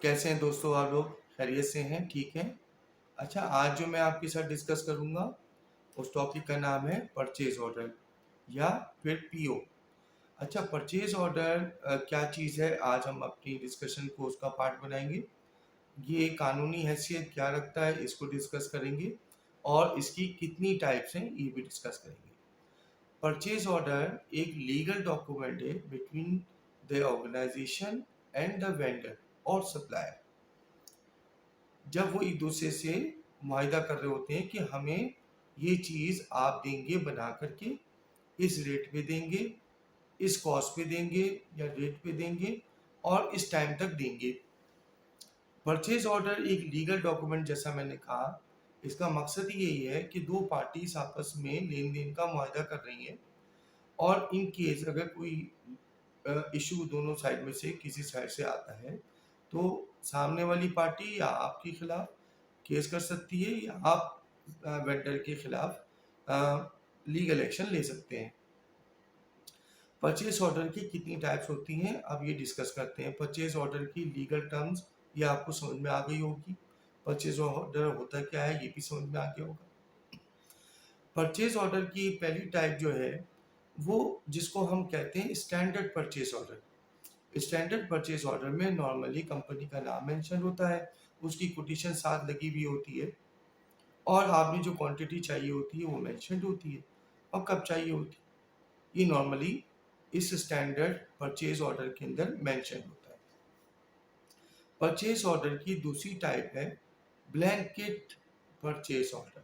कैसे हैं दोस्तों आप लोग? खैरियत से हैं? ठीक हैं? अच्छा, आज जो मैं आपके साथ डिस्कस करूँगा, उस टॉपिक का नाम है परचेज़ ऑर्डर या फिर पीओ। अच्छा, परचेज़ ऑर्डर क्या चीज़ है? आज हम अपनी डिस्कशन को उसका पार्ट बनाएँगे। ये कानूनी हैसियत क्या रखता है, इसको डिस्कस करेंगे और इसकी कितनी टाइप्स हैं, ये भी डिस्कस करेंगे। परचेज़ ऑर्डर एक लीगल डॉक्यूमेंट है between the organisation and the vendor और सप्लायर। जब वो एक दूसरे से मुआहिदा कर रहे होते हैं कि हमें ये चीज़ आप देंगे बना करके, इस रेट पे देंगे, इस कॉस्ट पे देंगे या रेट पे देंगे और इस टाइम तक देंगे। परचेज ऑर्डर एक लीगल डॉक्यूमेंट जैसा मैंने कहा, इसका मकसद ही यही है कि दो पार्टीज आपस में लेन देन का मुआहिदा कर रही हैं और इन केस अगर कोई इशू दोनों साइड में से किसी साइड से आता है तो सामने वाली पार्टी या आपके खिलाफ केस कर सकती है या आप वेंडर के खिलाफ लीगल एक्शन ले सकते हैं। परचेज ऑर्डर की कितनी टाइप्स होती हैं अब ये डिस्कस करते हैं। परचेज ऑर्डर की लीगल टर्म्स ये आपको समझ में आ गई होगी। परचेज ऑर्डर होता क्या है ये भी समझ में आ गया होगा। परचेज ऑर्डर की पहली टाइप जो है वो जिसको हम कहते हैं standard purchase order. Standard purchase order में नॉर्मली कंपनी का नाम मेंशन होता है, उसकी कोटेशन साथ लगी हुई होती है और आपने जो क्वांटिटी चाहिए होती है वो मेंशन होती है और कब चाहिए होती है ये नॉर्मली इस स्टैंडर्ड परचेज ऑर्डर के अंदर मेंशन होता है। परचेज ऑर्डर की दूसरी टाइप है ब्लैंकेट परचेज ऑर्डर।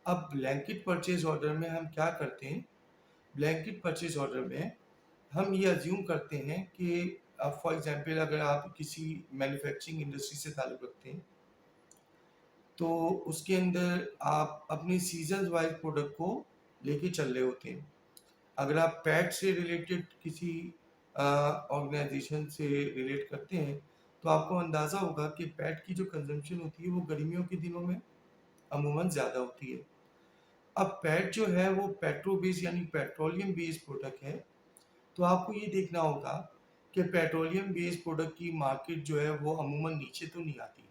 अब ब्लैंकेट परचेज ऑर्डर में हम क्या करते हैं? ब्लैंकेट परचेज ऑर्डर में हम ये अज्यूम करते हैं कि फॉर एग्जांपल अगर आप किसी मैन्युफैक्चरिंग इंडस्ट्री से ताल्लुक़ रखते हैं तो उसके अंदर आप अपने सीजन वाइज प्रोडक्ट को लेके चल रहे होते हैं। अगर आप पैट से रिलेटेड किसी ऑर्गेनाइजेशन से रिलेट करते हैं तो आपको अंदाज़ा होगा कि पैट की जो कंजम्पशन होती है वो गर्मियों के दिनों में अमूमन ज़्यादा होती है। अब पैट जो है वो पेट्रो बेस्ड यानी पेट्रोलियम बेस्ड प्रोडक्ट है, तो आपको ये देखना होगा कि पेट्रोलियम बेस्ड प्रोडक्ट की मार्केट जो है वो अमूमन नीचे तो नहीं आती।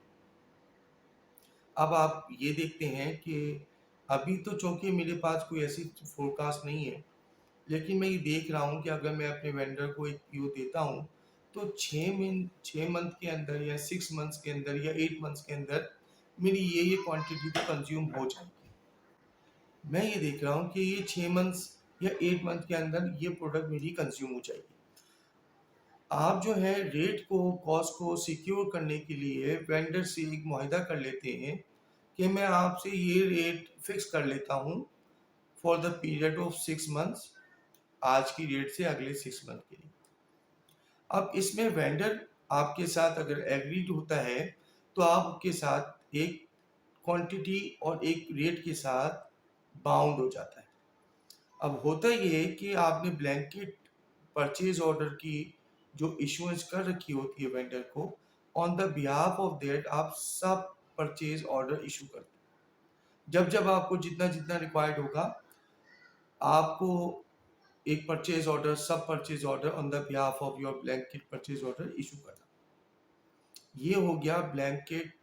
अब आप ये देखते हैं कि अभी तो चूँकि मेरे पास कोई ऐसी फ़ोरकास्ट नहीं है, लेकिन मैं ये देख रहा हूँ कि अगर मैं अपने वेंडर को एक पीओ देता हूँ, तो 6 मंथ के अंदर या 6 मंथ्स के अंदर या 8 मंथ्स के अंदर मेरी ये क्वांटिटी तो कंज़्यूम हो जाएगी। मैं ये देख रहा हूँ कि ये 6 मंथ्स या 8 मंथ के अंदर ये प्रोडक्ट मेरी कंज़्यूम हो जाएगी। आप जो है रेट को, कॉस्ट को सिक्योर करने के लिए वेंडर से एक मुआहिदा कर लेते हैं कि मैं आपसे ये रेट फिक्स कर लेता हूँ for the period of 6 months, आज की डेट से अगले 6 मंथ के लिए। अब इसमें वेंडर आपके साथ अगर एग्रीड होता है तो आप उसके साथ एक क्वांटिटी और एक रेट के साथ बाउंड हो जाता है। अब होता ये है कि आपने ब्लैंकेट परचेज ऑर्डर की जो इशुएंस कर रखी होती है वेंडर को, on the behalf of that आप सब परचेज ऑर्डर इशू करते हैं। जब आपको जितना जितना रिक्वायर्ड होगा आपको एक परचेज ऑर्डर, सब purchase order on the behalf of your blanket purchase order issue करना। ये हो गया ब्लैंकेट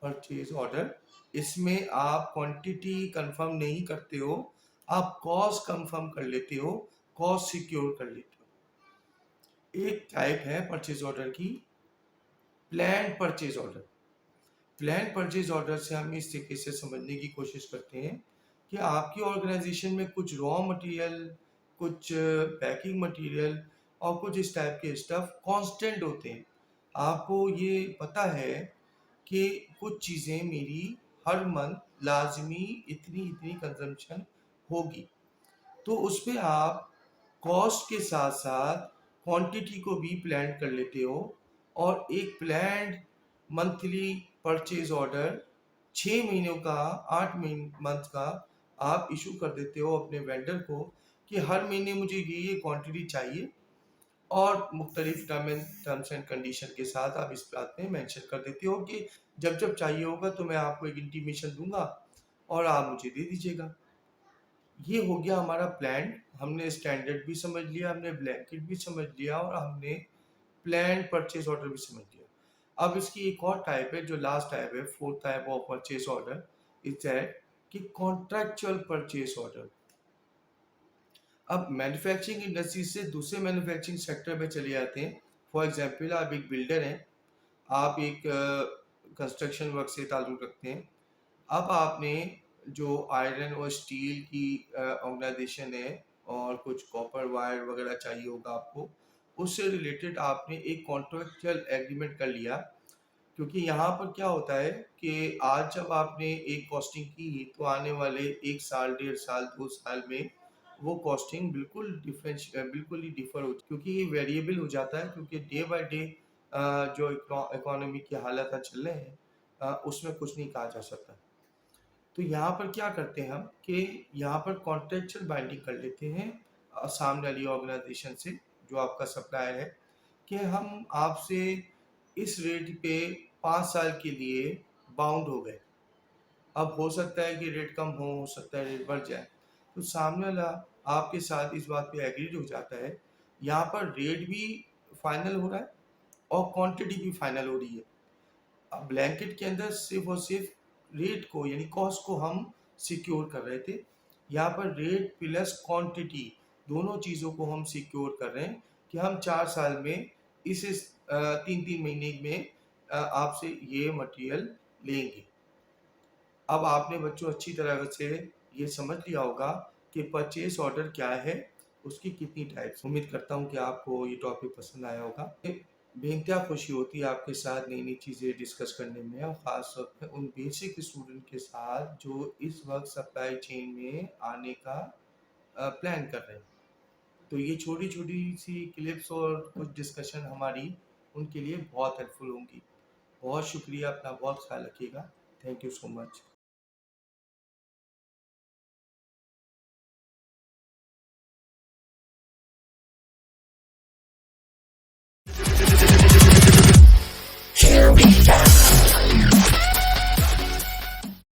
परचेज ऑर्डर। इसमें आप क्वांटिटी कंफर्म नहीं करते हो, आप कॉस्ट कंफर्म कर लेते हो, कॉस्ट सिक्योर कर लेते हो। एक टाइप है परचेज ऑर्डर की plan purchase order. Plan purchase order से हम इस तरीके से समझने की कोशिश करते हैं कि आपकी ऑर्गेनाइजेशन में कुछ रॉ मटेरियल, कुछ पैकिंग मटेरियल और कुछ इस टाइप के स्टफ कांस्टेंट होते हैं। आपको ये पता है कि कुछ चीज़ें मेरी हर मंथ लाजमी इतनी इतनी कंजम्पशन होगी, तो उस पे आप कॉस्ट के साथ साथ क्वांटिटी को भी प्लान कर लेते हो और एक प्लान्ड मंथली परचेज ऑर्डर 6 महीनों का, 8 मंथ का आप इशू कर देते हो अपने वेंडर को कि हर महीने मुझे ये क्वांटिटी चाहिए और मुख्तलिफ टर्म्स एंड कंडीशन के साथ आप इस बात में मेंशन कर देते हो कि जब चाहिए होगा तो मैं आपको एक इंटीमेशन दूंगा और आप मुझे दे दीजिएगा। ये हो गया हमारा प्लान। हमने स्टैंडर्ड भी समझ लिया, हमने ब्लैंकेट भी समझ लिया और हमने प्लान परचेज ऑर्डर भी समझ लिया। अब इसकी एक और टाइप है, जो लास्ट टाइप है, fourth type of purchase order is that कि कॉन्ट्रैक्चुअल परचेज ऑर्डर। अब मैन्युफैक्चरिंग इंडस्ट्री से दूसरे मैन्युफैक्चरिंग सेक्टर में चले जाते हैं। फॉर एग्जांपल, आप एक बिल्डर हैं, आप एक कंस्ट्रक्शन वर्क से ताल्लुक़ रखते हैं। अब आपने जो आयरन और स्टील की ऑर्गेनाइजेशन है और कुछ कॉपर वायर वगैरह चाहिए होगा आपको, उससे रिलेटेड आपने एक कॉन्ट्रैक्चुअल एग्रीमेंट कर लिया। क्योंकि यहाँ पर क्या होता है कि आज जब आपने एक कॉस्टिंग की तो आने वाले 1 साल, 1.5 साल, 2 साल में वो कॉस्टिंग बिल्कुल ही डिफर हो, क्योंकि ये वेरिएबल हो जाता है, क्योंकि डे बाय डे जो इकोनॉमी की हालत चल रहे हैं उसमें कुछ नहीं कहा जा सकता। तो यहाँ पर क्या करते हैं हम कि यहाँ पर कॉन्ट्रेक्चुअल बाइंडिंग कर लेते हैं सामने वाली ऑर्गेनाइजेशन से, जो आपका सप्लायर है, कि हम आपसे इस रेट पे 5 साल के लिए बाउंड हो गए। अब हो सकता है कि रेट कम हो सकता है रेट बढ़ जाए, तो सामने वाला आपके साथ इस बात पे एग्रीड हो जाता है। यहाँ पर रेट भी फाइनल हो रहा है और क्वांटिटी भी फाइनल हो रही है। अब ब्लैंकेट के अंदर सिर्फ और सिर्फ रेट को यानी कॉस्ट को हम सिक्योर कर रहे थे, यहाँ पर रेट प्लस क्वांटिटी दोनों चीज़ों को हम सिक्योर कर रहे हैं कि हम 4 साल में इस 3-3 महीने में आपसे ये मटेरियल लेंगे। अब आपने बच्चों अच्छी तरह से ये समझ लिया होगा कि परचेस ऑर्डर क्या है, उसकी कितनी टाइप्स। उम्मीद करता हूँ कि आपको ये टॉपिक पसंद आया होगा। बेइंतहा खुशी होती है आपके साथ नई नई चीज़ें डिस्कस करने में, और ख़ास तौर पे उन बेसिक स्टूडेंट के साथ जो इस वक्त सप्लाई चेन में आने का प्लान कर रहे हैं। तो ये छोटी छोटी सी क्लिप्स और कुछ डिस्कशन हमारी उनके लिए बहुत हेल्पफुल होंगी। बहुत शुक्रिया, अपना बहुत ख्याल रखिएगा। Thank you so much. Here we go.